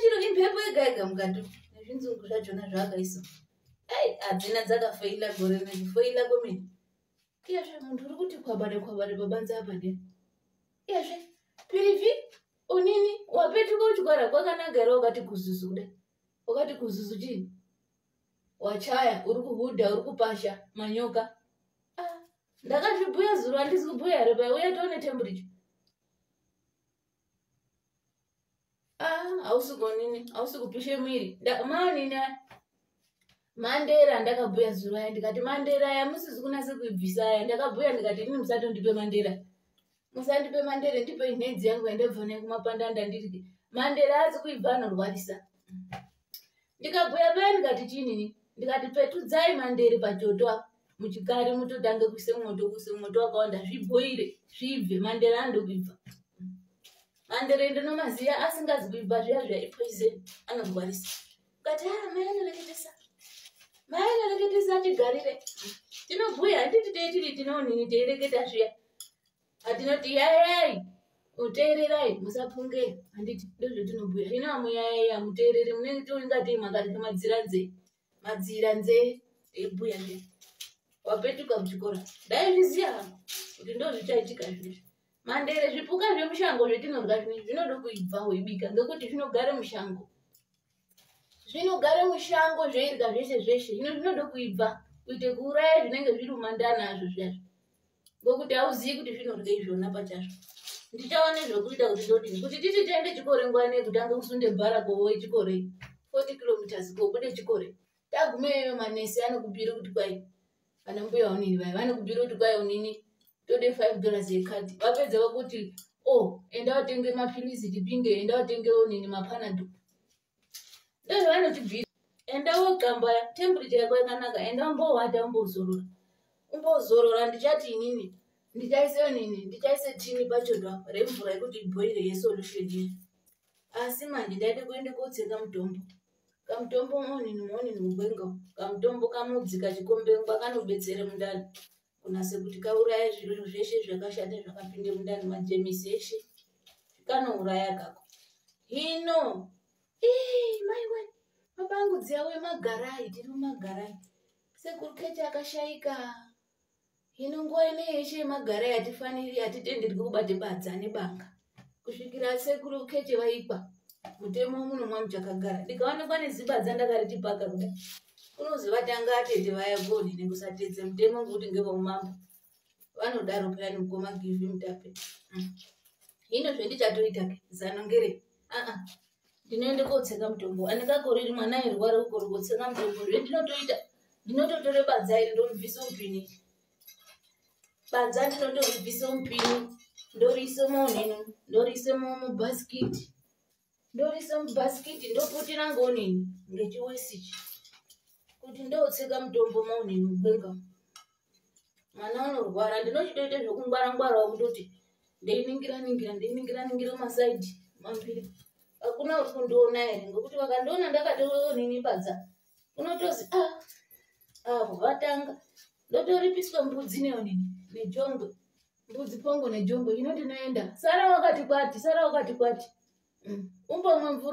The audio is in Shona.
chiro impepo yega mukati nezvinzungu zvachona zvakaisa. Adzina dzakafeila gore nekufeila kwemene. Iyazve muntu uri kuti kwabare pabanze apa de. Iyazve pirivi onini wapetuka kuchikora kwakanaka ere wakati kuzuzu kudai. Wakati kuzuzu chini? Wachaya uri kuhudha uri kupasha manyoka. Ndakazvibhuya zuro handisi kubhuya ere pai uya tione temperature. Hausi konini, hausi kupishe mwiri. Maonini Mandere ndakabhuya zuro aya ndikati Mandere aya musizi kunase kuibvisa aya ndakabhuya ndikati ini musatondipe Mandere. Musandipe Mandere ndipe inhenzi yangu yandabva nayo kumapandanda ndirike. Mandere azi kuibva anorwarisa. Ndikabhuya paya ndikati chinini? Ndikati petudzai Mandere pachoto muchikari mutotange kuise moto wakawanda zvibhoire zvibve Mandere andokuibva. Mandere ndinomaziya asingazi kuibva zviya ipoison anorwarisa. Ngati mai anoreketesa chigarire. Tinobhuya handiti teitiri tinonini teireketa zviya. Atinoti yayai uteererai musapunge handiti ndozvatinobhuya. Hino amuyayai amuteerere munenge tingati makarika madzira nzee eibhuya zviya. Wapetuka kuchikora. Ndaizviziya hangu kuti ndozvichaitika zvinezvi. Mandere zvipuka zvemushango zvetinorya zvinezvi zvinoda kuibva weibika ngekuti zvinogara mushango. Zvinogara mushango zveirya zveshe. Hino zvinoda kuibva kuite kuuraya zvinenge zviri mumandani azvo zviyazvo. Ngokuti hauziyi kuti zvinorya izvona pachazvo. Ndichaone zvokuita kuti titi tiende chikore nguwa nekutanga kusunde bhara kowe chikore 40 km kobude chikore. Tagumeyo manesi anokubhira kuti kwai ana mbuya unini vai vanokubhira kuti kwai unini tode $5 yekati. Vapedza vakuti enda utenge mapilizi tipinge enda utenge unini mapanado. Ndozvo vanotibhira. Enda wogambaya temperature yako yakanaka enda umbowata umbozorora. Umbozorora ndichati inini ndichaise tini pachoto apa remvura yekuti ibhoire yesolution yedu. Asi manje ndaide kuende kotsenga mutombo. Kamutombo monini mugwenga. Kamutombo kamudzi kachikombengwa kanobetsere mundani. Kunase kuti kauraye zviro zveshe zvakashata zvakapinde mundani majemisi eshe. Kanouraya kako. Hino maiwe babangu dziyawe magarai tiri mumagarai. Sekuru keche akashaika. Hino nguwa ine yeshe magarai atifaniri atitenderi kubate badza nebanga. Kusvikira sekuru keche vaikwa. Mutemo muno mwamuchakagara. Ndikaonekwa nezibadza ndakariti paka kudai. Unozi vatanga atete vaya goni nekusatedze mutemo ngokuti ngevomambo. Vanodaro payani mukoma give mutape. Hino zvendichatoita zano ngere. Ndinoende kotsenga mutombo. Andikakoreri mwana eirwara ukoro kotsenga mutombo. Zvendinotoita ndinototore badza iri ndomubvisa upini. Badza ndinotobvisa upini. Ndoriise monini, ndoriise mubhasikiti. Ndoriise mubhasikiti ndoputira ngonini ngechiwesichi. Kuti ndotsenga mutombo monini mugwenga. Mwana unorwara ndinochitoite zvokungwara kutoti ndeiningira masaidi mambiri. Hakuna uri kundiona ere ngokuti vakandiona ndakatore nini badza. Unotozi vatanga. Ndotoripiswa mbudzi neonini nejongwe. Mbudzi pongo nejongwe. Hino ndinoenda. Sara wakati kwati. Umbomwe mvura.